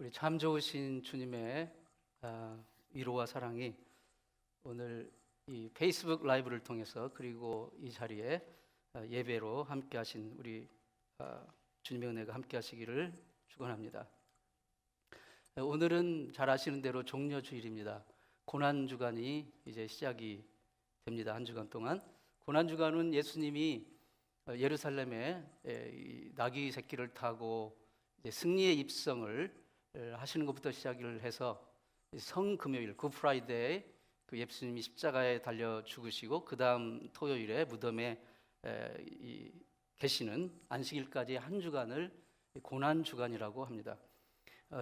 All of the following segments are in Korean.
우리 참 좋으신 주님의 위로와 사랑이 오늘 이 페이스북 라이브를 통해서 그리고 이 자리에 예배로 함께하신 우리 주님의 은혜가 함께하시기를 축원합니다. 오늘은 잘 아시는 대로 종려주일입니다. 고난주간이 이제 시작이 됩니다. 한 주간 동안 고난주간은 예수님이 예루살렘에 나귀 새끼를 타고 승리의 입성을 하시는 것부터 시작을 해서 성금요일 굿프라이데이 그 예수님이 십자가에 달려 죽으시고 그 다음 토요일에 무덤에 계시는 안식일까지 한 주간을 고난주간이라고 합니다.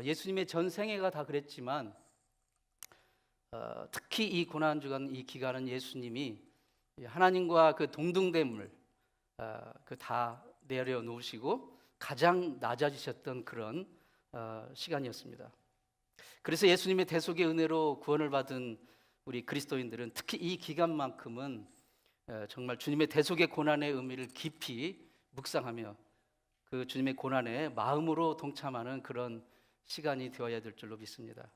예수님의 전 생애가 다 그랬지만 특히 이 고난주간 이 기간은 예수님이 하나님과 그 동등됨을 그 다 내려놓으시고 가장 낮아지셨던 그런 시간이었습니다. 그래서 예수님의 대속의 은혜로 구원을 받은 우리 그리스도인들은 특히 이 기간만큼은 정말 주님의 대속의 고난의 의미를 깊이 묵상하며 그 주님의 고난에 마음으로 동참하는 그런 시간이 되어야 될 줄로 믿습니다.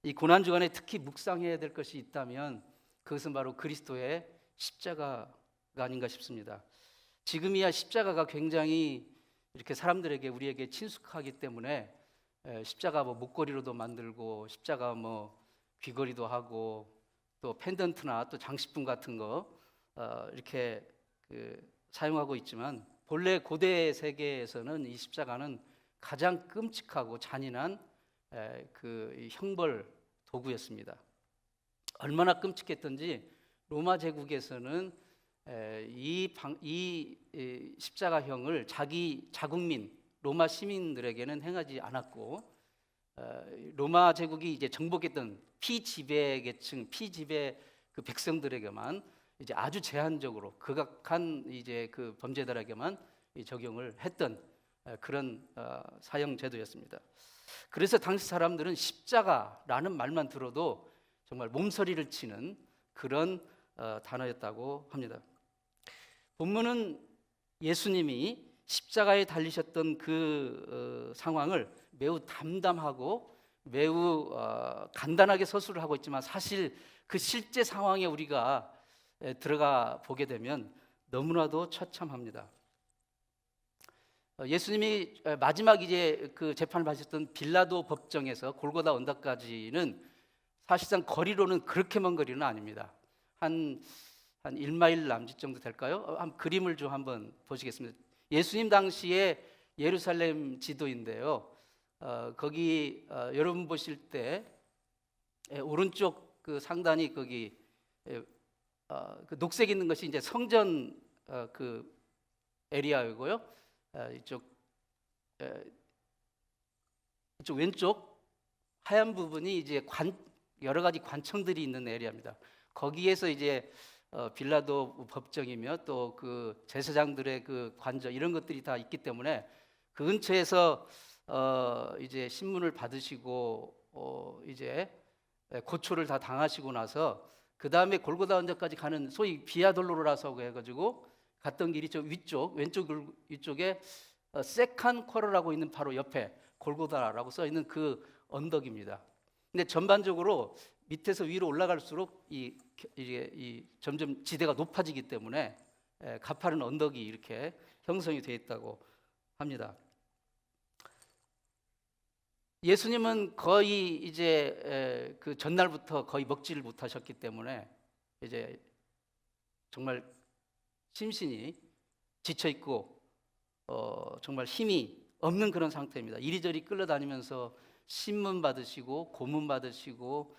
이 고난주간에 특히 묵상해야 될 것이 있다면 그것은 바로 그리스도의 십자가가 아닌가 싶습니다. 지금이야 십자가가 굉장히 이렇게 사람들에게 우리에게 친숙하기 때문에 십자가 목걸이로도 만들고 십자가 귀걸이도 하고 또 펜던트나 또 장식품 같은 거 이렇게 사용하고 있지만 본래 고대 세계에서는 이 십자가는 가장 끔찍하고 잔인한 그 형벌 도구였습니다. 얼마나 끔찍했던지 로마 제국에서는 이 십자가형을 자기 자국민 로마 시민들에게는 행하지 않았고 로마 제국이 이제 정복했던 피지배 계층, 피지배 그 백성들에게만 이제 아주 제한적으로 극악한 이제 그 범죄자들에게만 적용을 했던 그런 사형 제도였습니다. 그래서 당시 사람들은 십자가라는 말만 들어도 정말 몸서리를 치는 그런 단어였다고 합니다. 본문은 예수님이 십자가에 달리셨던 그 상황을 매우 담담하고 매우 간단하게 서술을 하고 있지만 사실 그 실제 상황에 우리가 들어가 보게 되면 너무나도 처참합니다. 예수님이 마지막 이제 그 재판을 받으셨던 빌라도 법정에서 골고다 언덕까지는 사실상 거리로는 그렇게 먼 거리는 아닙니다. 한 1마일 남짓 정도 될까요? 한 그림을 좀 한번 보시겠습니다. 예수님 당시에 예루살렘 지도인데요. 거기 여러분 보실 때 오른쪽 그 상단이 거기 그 녹색 있는 것이 이제 성전 그 에리아이고요. 이쪽 왼쪽 하얀 부분이 이제 여러 가지 관청들이 있는 에리아입니다. 거기에서 이제 빌라도 법정이며 또 그 제사장들의 그 관저 이런 것들이 다 있기 때문에 그 근처에서 이제 신문을 받으시고 이제 고초를 다 당하시고 나서 그 다음에 골고다 언덕까지 가는 소위 비아 돌로로라고 해가지고 갔던 길이 저 왼쪽 위쪽에 세칸 쿼러라고 있는 바로 옆에 골고다라고 써 있는 그 언덕입니다. 근데 전반적으로 밑에서 위로 올라갈수록 이 점점 지대가 높아지기 때문에 가파른 언덕이 이렇게 형성이 되어 있다고 합니다. 예수님은 거의 이제 그 전날부터 거의 먹지를 못하셨기 때문에 이제 정말 심신이 지쳐 있고 정말 힘이 없는 그런 상태입니다. 이리저리 끌려다니면서 신문 받으시고 고문 받으시고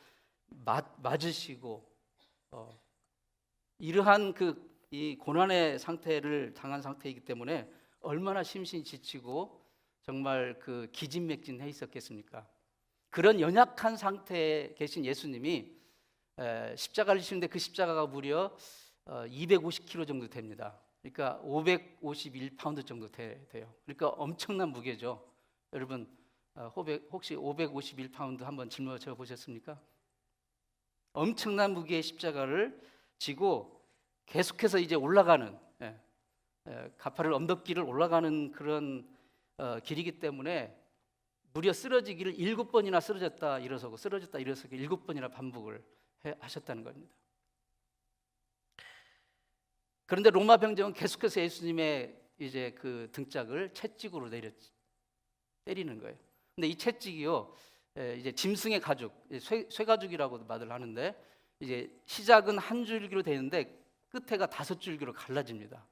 맞으시고 이러한 이 고난의 상태를 당한 상태이기 때문에 얼마나 심신이 지치고 정말 그 기진맥진해 있었겠습니까? 그런 연약한 상태에 계신 예수님이 십자가를 지시는데 그 십자가가 무려 250kg 정도 됩니다. 그러니까 551파운드 정도 돼요. 그러니까 엄청난 무게죠. 여러분 혹시 551파운드 한번 짊어져 보셨습니까? 엄청난 무게의 십자가를 지고 계속해서 이제 올라가는 가파른 언덕길을 올라가는 그런 길이기 때문에 무려 쓰러지기를 7번이나 쓰러졌다 일어서고 쓰러졌다 일어서고 7번이나 반복을 하셨다는 겁니다. 그런데 로마 병정은 계속해서 예수님의 이제 그 등짝을 채찍으로 때리는 거예요. 근데 이 채찍이요, 이제 짐승의 가죽, 쇠가죽이라고도 말을 하는데, 이제 시작은 한 줄기로 되는데 끝에가 5줄기로 갈라집니다.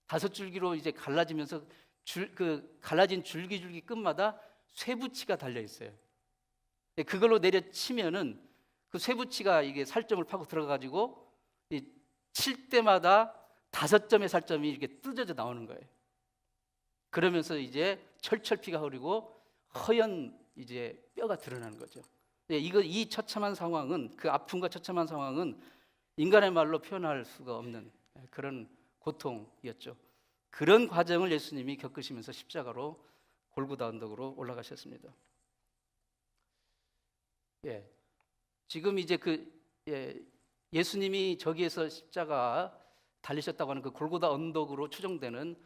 5줄기로 이제 갈라지면서 그 갈라진 줄기 끝마다 쇠붙이가 달려 있어요. 그걸로 내려치면은 그 쇠붙이가 이게 살점을 파고 들어가가지고 칠 때마다 5점의 살점이 이렇게 뜯어져 나오는 거예요. 그러면서 이제 철철 피가 흐르고 허연 이제 뼈가 드러나는 거죠. 이 처참한 상황은, 그 아픔과 처참한 상황은 인간의 말로 표현할 수가 없는 그런 고통이었죠. 그런 과정을 예수님이 겪으시면서 십자가로 골고다 언덕으로 올라가셨습니다. 지금 이제 예수님이 저기에서 십자가 달리셨다고 하는 그 골고다 언덕으로 추정되는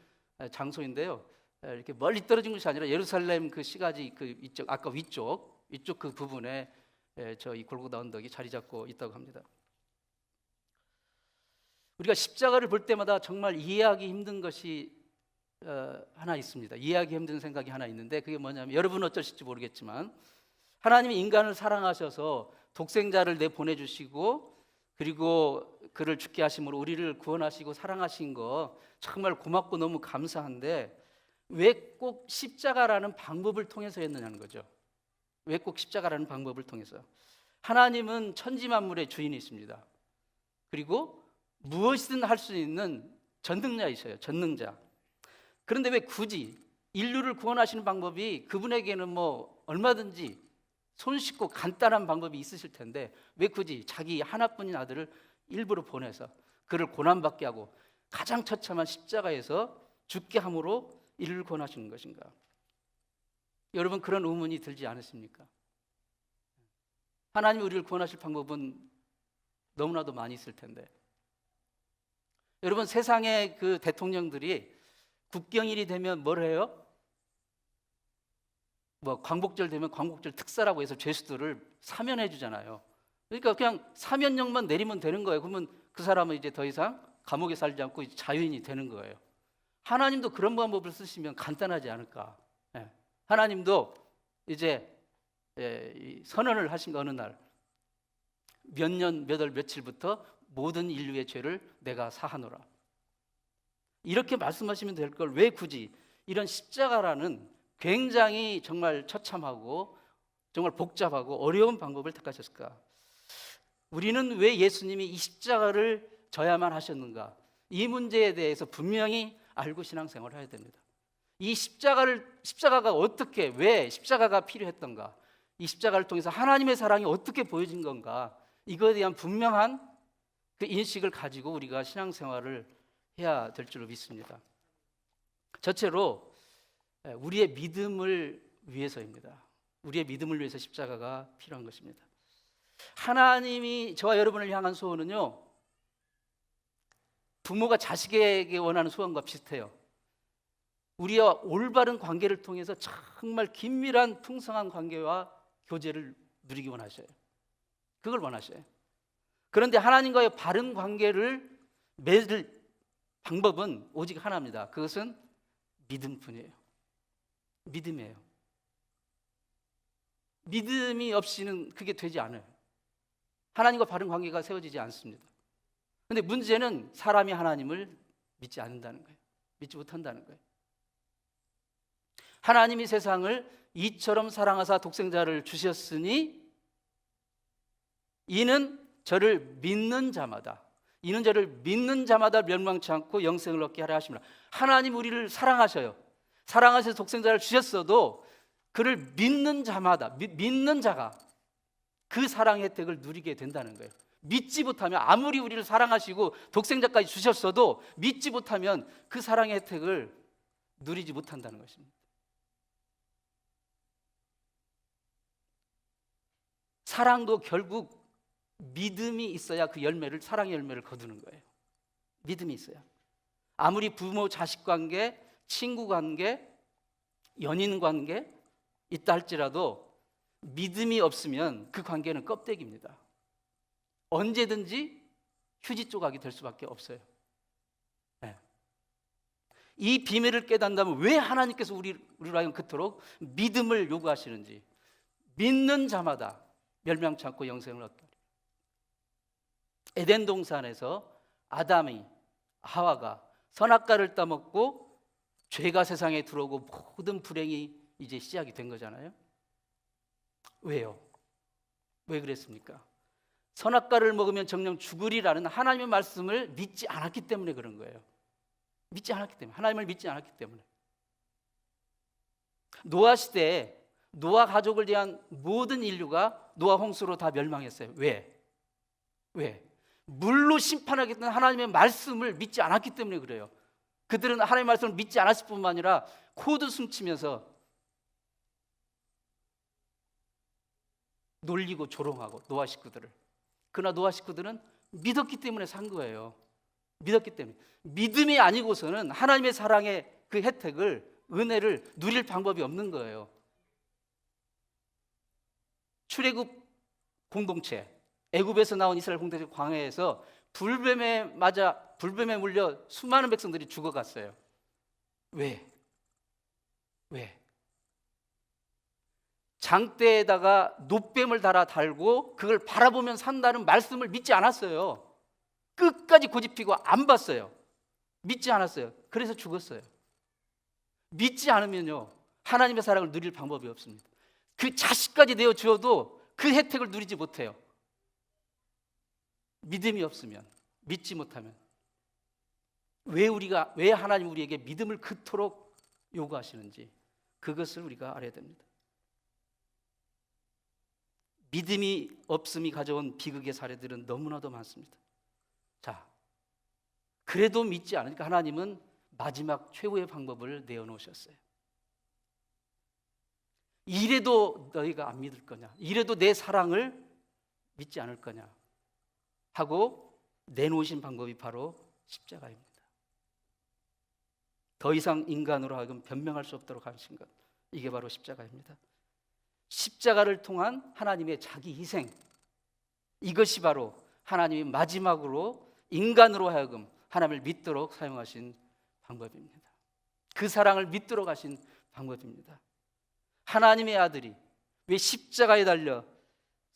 장소인데요. 이렇게 멀리 떨어진 것이 아니라 예루살렘 그 시가지 그 이쪽 아까 위쪽 그 부분에 저 이 골고다 언덕이 자리 잡고 있다고 합니다. 우리가 십자가를 볼 때마다 정말 이해하기 힘든 것이 하나 있습니다. 이해하기 힘든 생각이 하나 있는데 그게 뭐냐면, 여러분은 어떠실지 모르겠지만 하나님이 인간을 사랑하셔서 독생자를 내보내주시고 그리고 그를 죽게 하심으로 우리를 구원하시고 사랑하신 거 정말 고맙고 너무 감사한데, 왜 꼭 십자가라는 방법을 통해서였느냐는 거죠. 왜 꼭 십자가라는 방법을 통해서? 하나님은 천지만물의 주인이십니다. 그리고 무엇이든 할 수 있는 전능자이셔요. 전능자. 그런데 왜 굳이 인류를 구원하시는 방법이 그분에게는 뭐 얼마든지 손쉽고 간단한 방법이 있으실 텐데 왜 굳이 자기 하나뿐인 아들을 일부러 보내서 그를 고난받게 하고 가장 처참한 십자가에서 죽게 함으로 인류를 구원하시는 것인가? 여러분, 그런 의문이 들지 않으십니까? 하나님이 우리를 구원하실 방법은 너무나도 많이 있을 텐데, 여러분, 세상의 그 대통령들이 국경일이 되면 뭘 해요? 뭐 광복절 되면 광복절 특사라고 해서 죄수들을 사면해 주잖아요. 그러니까 그냥 사면령만 내리면 되는 거예요. 그러면 그 사람은 이제 더 이상 감옥에 살지 않고 자유인이 되는 거예요. 하나님도 그런 방법을 쓰시면 간단하지 않을까? 하나님도 이제 선언을 하신 거, 어느 날 몇 년 몇 월 며칠부터 모든 인류의 죄를 내가 사하노라, 이렇게 말씀하시면 될 걸 왜 굳이 이런 십자가라는 굉장히 정말 처참하고 정말 복잡하고 어려운 방법을 택하셨을까? 우리는 왜 예수님이 이 십자가를 져야만 하셨는가? 이 문제에 대해서 분명히 알고 신앙생활을 해야 됩니다. 이 십자가가 어떻게, 왜 십자가가 필요했던가? 이 십자가를 통해서 하나님의 사랑이 어떻게 보여진 건가? 이거에 대한 분명한 그 인식을 가지고 우리가 신앙생활을 해야 될 줄로 믿습니다. 첫째로 우리의 믿음을 위해서입니다. 우리의 믿음을 위해서 십자가가 필요한 것입니다. 하나님이 저와 여러분을 향한 소원은요, 부모가 자식에게 원하는 소원과 비슷해요. 우리와 올바른 관계를 통해서 정말 긴밀한 풍성한 관계와 교제를 누리기 원하셔요. 그걸 원하셔요. 그런데 하나님과의 바른 관계를 맺을 방법은 오직 하나입니다. 그것은 믿음뿐이에요. 믿음이에요. 믿음이 없이는 그게 되지 않아요. 하나님과 바른 관계가 세워지지 않습니다. 그런데 문제는 사람이 하나님을 믿지 않는다는 거예요. 믿지 못한다는 거예요. 하나님이 세상을 이처럼 사랑하사 독생자를 주셨으니 이는 저를 믿는 자마다 멸망치 않고 영생을 얻게 하려 하십니다. 하나님 우리를 사랑하셔요. 사랑하셔서 독생자를 주셨어도 그를 믿는 자마다, 믿는 자가 그 사랑의 혜택을 누리게 된다는 거예요. 믿지 못하면, 아무리 우리를 사랑하시고 독생자까지 주셨어도 믿지 못하면 그 사랑의 혜택을 누리지 못한다는 것입니다. 사랑도 결국 믿음이 있어야 그 열매를, 사랑의 열매를 거두는 거예요. 믿음이 있어야. 아무리 부모 자식 관계, 친구 관계, 연인 관계, 있다 할지라도 믿음이 없으면 그 관계는 껍데기입니다. 언제든지 휴지 조각이 될 수밖에 없어요. 네. 이 비밀을 깨닫는다면 왜 하나님께서 우리로 하여금 그토록 믿음을 요구하시는지, 믿는 자마다 멸망치 않고 영생을 얻게. 에덴 동산에서 아담이, 하와가 선악과를 따먹고 죄가 세상에 들어오고 모든 불행이 이제 시작이 된 거잖아요. 왜요? 왜 그랬습니까? 선악과를 먹으면 정녕 죽으리라는 하나님의 말씀을 믿지 않았기 때문에 그런 거예요. 믿지 않았기 때문에, 하나님을 믿지 않았기 때문에. 노아 시대에 노아 가족을 대한 모든 인류가 노아 홍수로 다 멸망했어요. 왜? 물로 심판하겠다는 하나님의 말씀을 믿지 않았기 때문에 그래요. 그들은 하나님의 말씀을 믿지 않았을 뿐만 아니라 코도 숨치면서 놀리고 조롱하고 노아 식구들을. 그러나 노아 식구들은 믿었기 때문에 산 거예요. 믿었기 때문에. 믿음이 아니고서는 하나님의 사랑의 그 혜택을, 은혜를 누릴 방법이 없는 거예요. 출애굽 공동체, 애굽에서 나온 이스라엘 공동체 광야에서 불뱀에 물려 수많은 백성들이 죽어갔어요. 왜? 장대에다가 놋뱀을 달고 그걸 바라보면 산다는 말씀을 믿지 않았어요. 끝까지 고집피고 안 봤어요. 믿지 않았어요. 그래서 죽었어요. 믿지 않으면요, 하나님의 사랑을 누릴 방법이 없습니다. 그 자식까지 내어주어도 그 혜택을 누리지 못해요. 믿음이 없으면, 믿지 못하면. 왜 하나님 우리에게 믿음을 그토록 요구하시는지, 그것을 우리가 알아야 됩니다. 믿음이 없음이 가져온 비극의 사례들은 너무나도 많습니다. 자, 그래도 믿지 않으니까 하나님은 마지막 최후의 방법을 내어놓으셨어요. 이래도 너희가 안 믿을 거냐, 이래도 내 사랑을 믿지 않을 거냐 하고 내놓으신 방법이 바로 십자가입니다. 더 이상 인간으로 하여금 변명할 수 없도록 하신 것, 이게 바로 십자가입니다. 십자가를 통한 하나님의 자기 희생, 이것이 바로 하나님이 마지막으로 인간으로 하여금 하나님을 믿도록 사용하신 방법입니다. 그 사랑을 믿도록 하신 방법입니다. 하나님의 아들이 왜 십자가에 달려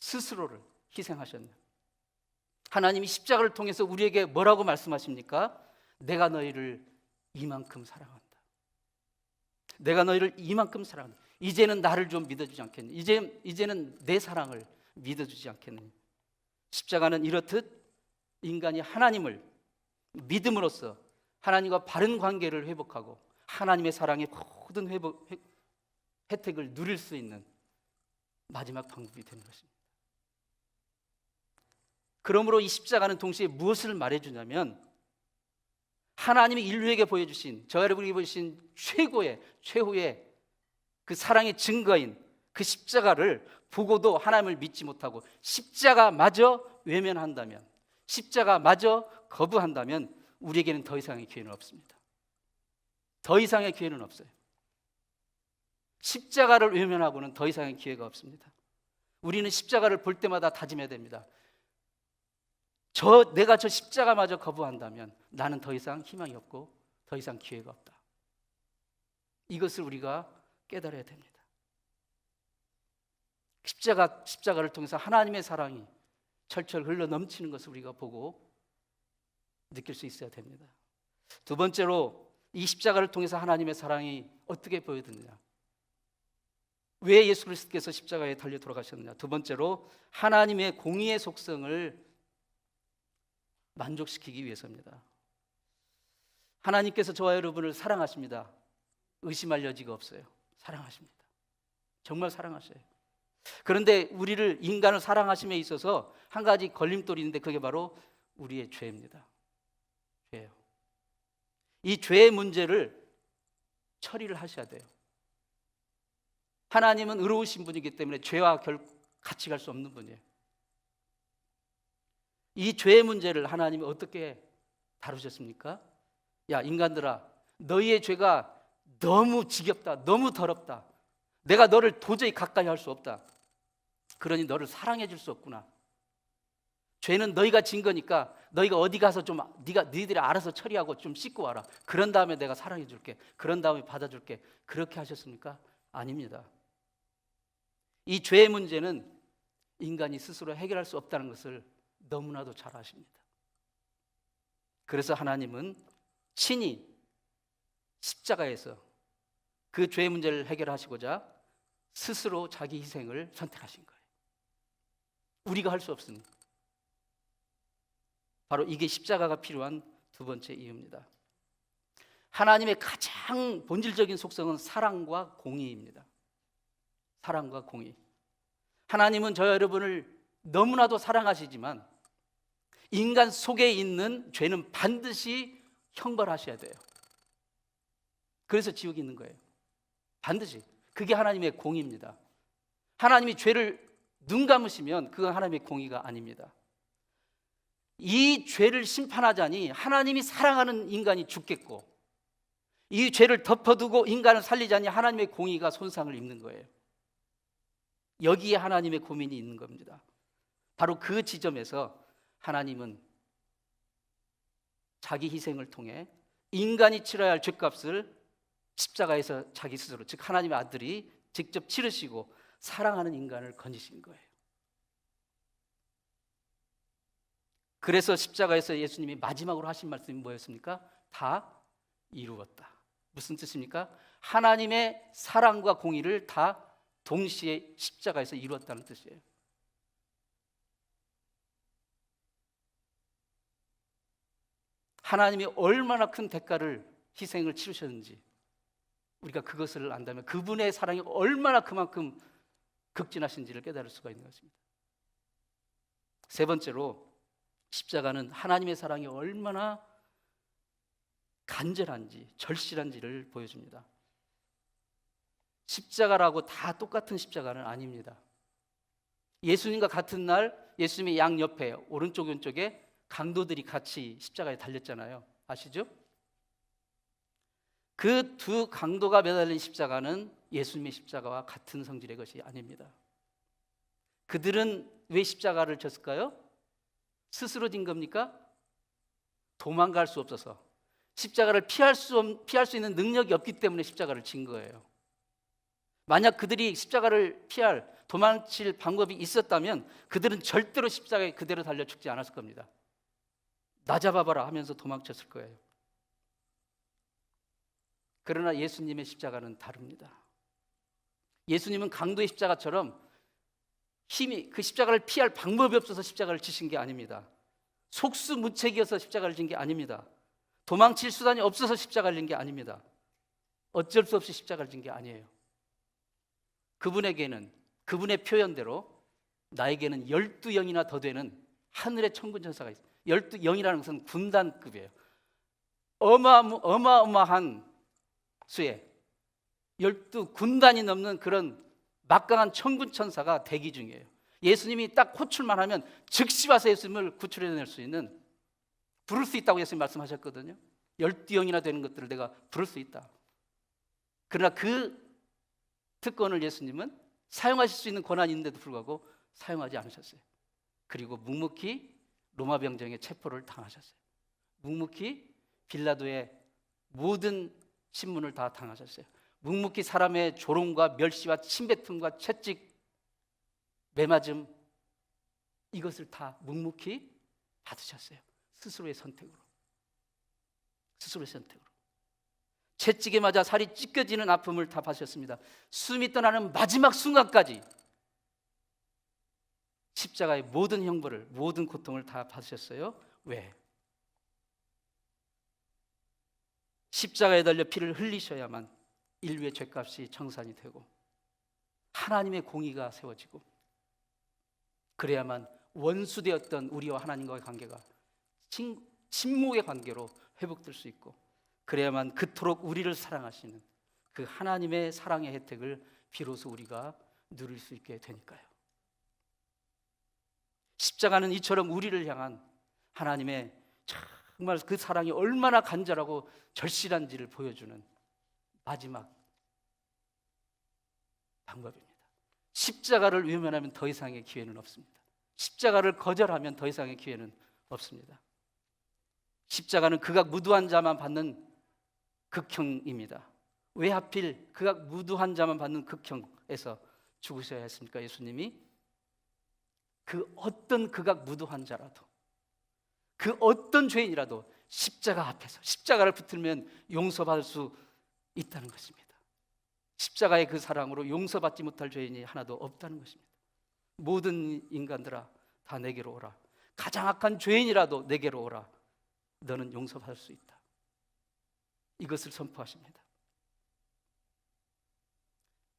스스로를 희생하셨냐? 하나님이 십자가를 통해서 우리에게 뭐라고 말씀하십니까? 내가 너희를 이만큼 사랑한다. 내가 너희를 이만큼 사랑한다. 이제는 나를 좀 믿어주지 않겠니? 이제는 내 사랑을 믿어주지 않겠니? 십자가는 이렇듯 인간이 하나님을 믿음으로써 하나님과 바른 관계를 회복하고 하나님의 사랑의 모든 혜택을 누릴 수 있는 마지막 방법이 되는 것입니다. 그러므로 이 십자가는 동시에 무엇을 말해주냐면, 하나님이 인류에게 보여주신, 저 여러분에게 보여주신 최후의 그 사랑의 증거인 그 십자가를 보고도 하나님을 믿지 못하고 십자가마저 외면한다면, 십자가마저 거부한다면 우리에게는 더 이상의 기회는 없습니다. 더 이상의 기회는 없어요. 십자가를 외면하고는 더 이상의 기회가 없습니다. 우리는 십자가를 볼 때마다 다짐해야 됩니다. 내가 저 십자가마저 거부한다면 나는 더 이상 희망이 없고 더 이상 기회가 없다. 이것을 우리가 깨달아야 됩니다. 십자가를 통해서 하나님의 사랑이 철철 흘러 넘치는 것을 우리가 보고 느낄 수 있어야 됩니다. 두 번째로, 이 십자가를 통해서 하나님의 사랑이 어떻게 보여드느냐? 왜 예수 그리스도께서 십자가에 달려 돌아가셨느냐? 두 번째로, 하나님의 공의의 속성을 만족시키기 위해서입니다. 하나님께서 저와 여러분을 사랑하십니다. 의심할 여지가 없어요. 사랑하십니다. 정말 사랑하셔요. 그런데 우리를, 인간을 사랑하심에 있어서 한 가지 걸림돌이 있는데 그게 바로 우리의 죄입니다. 죄예요. 이 죄의 문제를 처리를 하셔야 돼요. 하나님은 의로우신 분이기 때문에 죄와 같이 갈 수 없는 분이에요. 이 죄의 문제를 하나님이 어떻게 다루셨습니까? 야, 인간들아, 너희의 죄가 너무 지겹다, 너무 더럽다, 내가 너를 도저히 가까이 할 수 없다. 그러니 너를 사랑해 줄 수 없구나. 죄는 너희가 진 거니까 너희가 어디 가서 좀 너희들이 알아서 처리하고 좀 씻고 와라. 그런 다음에 내가 사랑해 줄게. 그런 다음에 받아줄게. 그렇게 하셨습니까? 아닙니다. 이 죄의 문제는 인간이 스스로 해결할 수 없다는 것을 너무나도 잘 아십니다. 그래서 하나님은 친히 십자가에서 그 죄의 문제를 해결하시고자 스스로 자기 희생을 선택하신 거예요. 우리가 할 수 없으니. 바로 이게 십자가가 필요한 두 번째 이유입니다. 하나님의 가장 본질적인 속성은 사랑과 공의입니다. 사랑과 공의. 하나님은 저 여러분을 너무나도 사랑하시지만 인간 속에 있는 죄는 반드시 형벌하셔야 돼요. 그래서 지옥이 있는 거예요. 반드시. 그게 하나님의 공의입니다. 하나님이 죄를 눈 감으시면 그건 하나님의 공의가 아닙니다. 이 죄를 심판하자니 하나님이 사랑하는 인간이 죽겠고, 이 죄를 덮어두고 인간을 살리자니 하나님의 공의가 손상을 입는 거예요. 여기에 하나님의 고민이 있는 겁니다. 바로 그 지점에서 하나님은 자기 희생을 통해 인간이 치러야 할 죄값을 십자가에서 자기 스스로, 즉 하나님의 아들이 직접 치르시고 사랑하는 인간을 건지신 거예요. 그래서 십자가에서 예수님이 마지막으로 하신 말씀이 뭐였습니까? 다 이루었다. 무슨 뜻입니까? 하나님의 사랑과 공의를 다 동시에 십자가에서 이루었다는 뜻이에요. 하나님이 얼마나 큰 대가를, 희생을 치르셨는지 우리가 그것을 안다면 그분의 사랑이 얼마나 그만큼 극진하신지를 깨달을 수가 있는 것입니다. 세 번째로 십자가는 하나님의 사랑이 얼마나 간절한지, 절실한지를 보여줍니다. 십자가라고 다 똑같은 십자가는 아닙니다. 예수님과 같은 날 예수님의 양옆에 오른쪽 왼쪽에 강도들이 같이 십자가에 달렸잖아요. 아시죠? 그 두 강도가 매달린 십자가는 예수님의 십자가와 같은 성질의 것이 아닙니다. 그들은 왜 십자가를 졌을까요? 스스로 진 겁니까? 도망갈 수 없어서, 십자가를 피할 수 있는 능력이 없기 때문에 십자가를 진 거예요. 만약 그들이 십자가를 도망칠 방법이 있었다면 그들은 절대로 십자가에 그대로 달려 죽지 않았을 겁니다. 나 잡아봐라 하면서 도망쳤을 거예요. 그러나 예수님의 십자가는 다릅니다. 예수님은 강도의 십자가처럼 그 십자가를 피할 방법이 없어서 십자가를 지신 게 아닙니다. 속수무책이어서 십자가를 진 게 아닙니다. 도망칠 수단이 없어서 십자가를 진 게 아닙니다. 어쩔 수 없이 십자가를 진 게 아니에요. 그분에게는, 그분의 표현대로 나에게는 12영이나 더 되는 하늘의 천군천사가 있어요. 12영이라는 것은 군단급이에요. 어마어마한 수의 12군단이 넘는 그런 막강한 천군천사가 대기 중이에요. 예수님이 딱 호출만 하면 즉시 와서 예수님을 구출해낼 수 있는, 부를 수 있다고 예수님 말씀하셨거든요. 12영이나 되는 것들을 내가 부를 수 있다. 그러나 그 특권을 예수님은 사용하실 수 있는 권한이 있는데도 불구하고 사용하지 않으셨어요. 그리고 묵묵히 로마 병정의 체포를 당하셨어요. 묵묵히 빌라도의 모든 신문을 다 당하셨어요. 묵묵히 사람의 조롱과 멸시와 침뱉음과 채찍, 매맞음, 이것을 다 묵묵히 받으셨어요. 스스로의 선택으로. 채찍에 맞아 살이 찢겨지는 아픔을 다 받으셨습니다. 숨이 떠나는 마지막 순간까지 십자가의 모든 형벌을, 모든 고통을 다 받으셨어요. 왜? 십자가에 달려 피를 흘리셔야만 인류의 죄값이 청산이 되고 하나님의 공의가 세워지고, 그래야만 원수되었던 우리와 하나님과의 관계가 침묵의 관계로 회복될 수 있고, 그래야만 그토록 우리를 사랑하시는 그 하나님의 사랑의 혜택을 비로소 우리가 누릴 수 있게 되니까요. 십자가는 이처럼 우리를 향한 하나님의 정말 그 사랑이 얼마나 간절하고 절실한지를 보여주는 마지막 방법입니다. 십자가를 외면하면 더 이상의 기회는 없습니다. 십자가를 거절하면 더 이상의 기회는 없습니다. 십자가는 극악 무도한 자만 받는 극형입니다. 왜 하필 극악 무도한 자만 받는 극형에서 죽으셔야 했습니까? 예수님이 그 어떤 극악 무도한 자라도, 그 어떤 죄인이라도 십자가 앞에서 십자가를 붙들면 용서받을 수 있다는 것입니다. 십자가의 그 사랑으로 용서받지 못할 죄인이 하나도 없다는 것입니다. 모든 인간들아 다 내게로 오라. 가장 악한 죄인이라도 내게로 오라. 너는 용서받을 수 있다. 이것을 선포하십니다.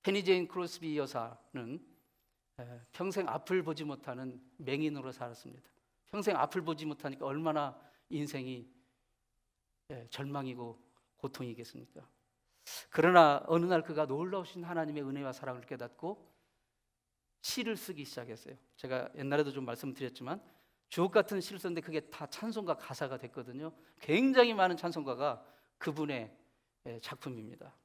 페니 제인 크로스비 여사는 평생 앞을 보지 못하는 맹인으로 살았습니다. 평생 앞을 보지 못하니까 얼마나 인생이 절망이고 고통이겠습니까? 그러나 어느 날 그가 놀라우신 하나님의 은혜와 사랑을 깨닫고 시를 쓰기 시작했어요. 제가 옛날에도 좀 말씀드렸지만 주옥 같은 시를 썼는데 그게 다 찬송가 가사가 됐거든요. 굉장히 많은 찬송가가 그분의 작품입니다.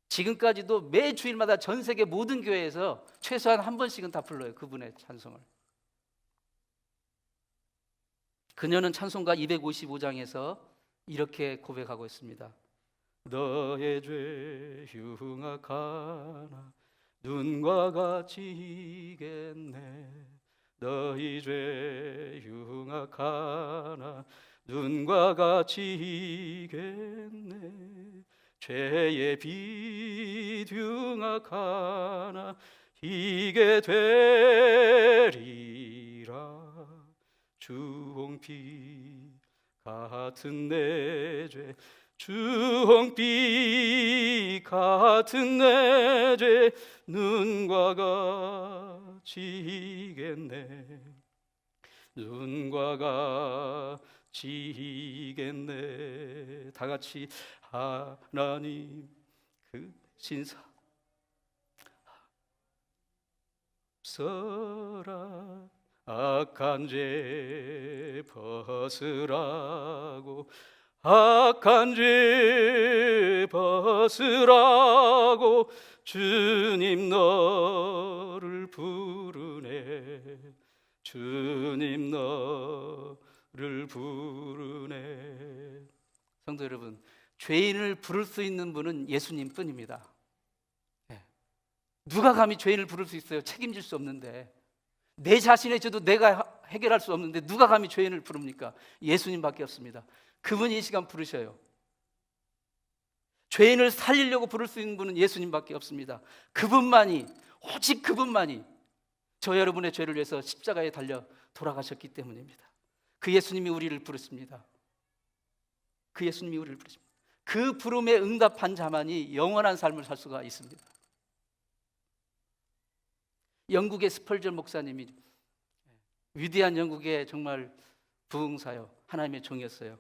지금까지도 매 주일마다 전 세계 모든 교회에서 최소한 한 번씩은 다 불러요, 그분의 찬송을. 그녀는 찬송가 255장에서 이렇게 고백하고 있습니다. 너의 죄 흉악하나 눈과 같이 이겠네. 너희 죄 흉악하나 눈과 같이 이겠네. 죄의 빛 흉악하나 이게 되리라. 주홍빛 같은 내 죄, 주홍빛 같은 내 죄 눈과 같이 이겠네. 눈과 같이 이겠네. 다 같이 하나님 그 신사 서라. 악한 죄 벗으라고, 악한 죄 벗으라고 주님 너를 부르네. 주님 너를 부르네. 성도 여러분, 죄인을 부를 수 있는 분은 예수님 뿐입니다. 누가 감히 죄인을 부를 수 있어요? 책임질 수 없는데. 내 자신의 죄도 내가 해결할 수 없는데 누가 감히 죄인을 부릅니까? 예수님밖에 없습니다. 그분이 이 시간 부르셔요. 죄인을 살리려고 부를 수 있는 분은 예수님밖에 없습니다. 그분만이, 오직 그분만이 저 여러분의 죄를 위해서 십자가에 달려 돌아가셨기 때문입니다. 그 예수님이 우리를 부르십니다. 그 예수님이 우리를 부르십니다. 그 부름에 응답한 자만이 영원한 삶을 살 수가 있습니다. 영국의 스펄전 목사님이, 위대한 영국의 정말 부흥사요, 하나님의 종이었어요.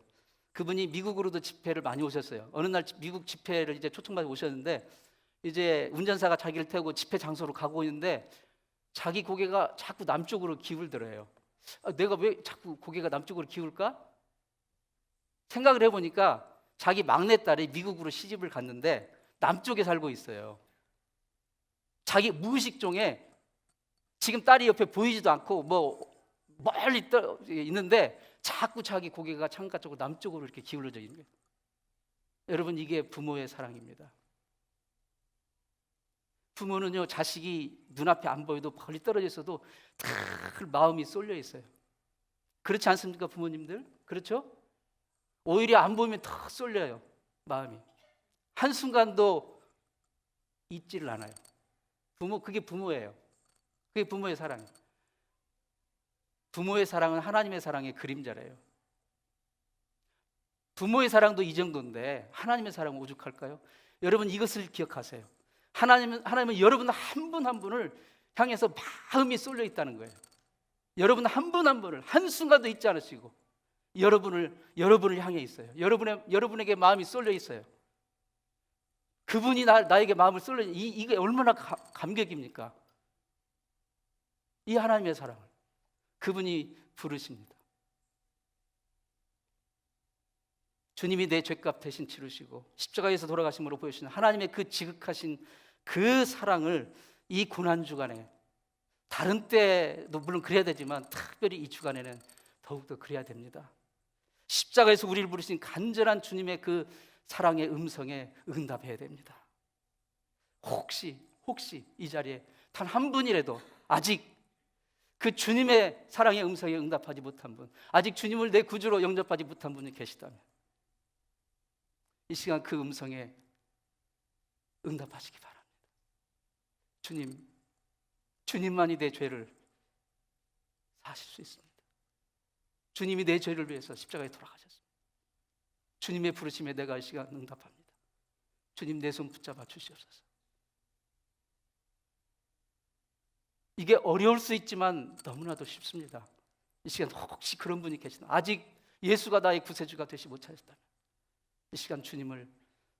그분이 미국으로도 집회를 많이 오셨어요. 어느 날 미국 집회를 이제 초청받아 오셨는데, 이제 운전사가 자기를 태우고 집회 장소로 가고 있는데 자기 고개가 자꾸 남쪽으로 기울더래요. 내가 왜 자꾸 고개가 남쪽으로 기울까? 생각을 해보니까 자기 막내딸이 미국으로 시집을 갔는데 남쪽에 살고 있어요. 자기 무의식 중에 지금 딸이 옆에 보이지도 않고 멀리 있는데 자꾸 자기 고개가 창가 쪽으로 남쪽으로 이렇게 기울어져 있는 거예요. 여러분, 이게 부모의 사랑입니다. 부모는요, 자식이 눈앞에 안 보여도 멀리 떨어져 있어도 늘 마음이 쏠려 있어요. 그렇지 않습니까, 부모님들? 그렇죠? 오히려 안 보이면 더 쏠려요, 마음이. 한순간도 잊지를 않아요. 그게 부모예요. 그게 부모의 사랑이에요. 부모의 사랑은 하나님의 사랑의 그림자래요. 부모의 사랑도 이 정도인데 하나님의 사랑은 오죽할까요? 여러분, 이것을 기억하세요. 하나님은 여러분 한 분 한 분을 향해서 마음이 쏠려 있다는 거예요. 여러분 한 분 한 분을 한순간도 잊지 않으시고 여러분을 향해 있어요. 여러분에게 마음이 쏠려 있어요. 그분이 나에게 마음을 쏠려, 이게 얼마나 감격입니까? 이 하나님의 사랑을 그분이 부르십니다. 주님이 내 죄값 대신 치르시고 십자가에서 돌아가심으로 보여주시는 하나님의 그 지극하신 그 사랑을 이 고난 주간에, 다른 때도 물론 그래야 되지만 특별히 이 주간에는 더욱더 그래야 됩니다. 십자가에서 우리를 부르신 간절한 주님의 그 사랑의 음성에 응답해야 됩니다. 혹시 이 자리에 단 한 분이라도 아직 그 주님의 사랑의 음성에 응답하지 못한 분, 아직 주님을 내 구주로 영접하지 못한 분이 계시다면 이 시간 그 음성에 응답하시기 바랍니다. 주님만이 내 죄를 사실 수 있습니다. 주님이 내 죄를 위해서 십자가에 돌아가셨습니다. 주님의 부르심에 내가 이 시간 응답합니다. 주님, 내 손 붙잡아 주시옵소서. 이게 어려울 수 있지만 너무나도 쉽습니다. 이 시간 혹시 그런 분이 계시나, 아직 예수가 나의 구세주가 되시 못하셨다면 이 시간 주님을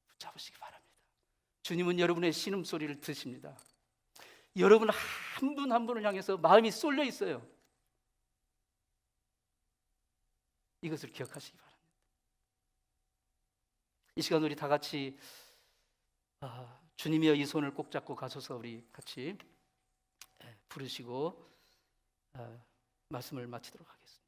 붙잡으시기 바랍니다. 주님은 여러분의 신음소리를 듣습니다. 여러분 한 분 한 분을 향해서 마음이 쏠려 있어요. 이것을 기억하시기 바랍니다. 이 시간 우리 다 같이 주님이여 이 손을 꼭 잡고 가소서, 우리 같이 부르시고 말씀을 마치도록 하겠습니다.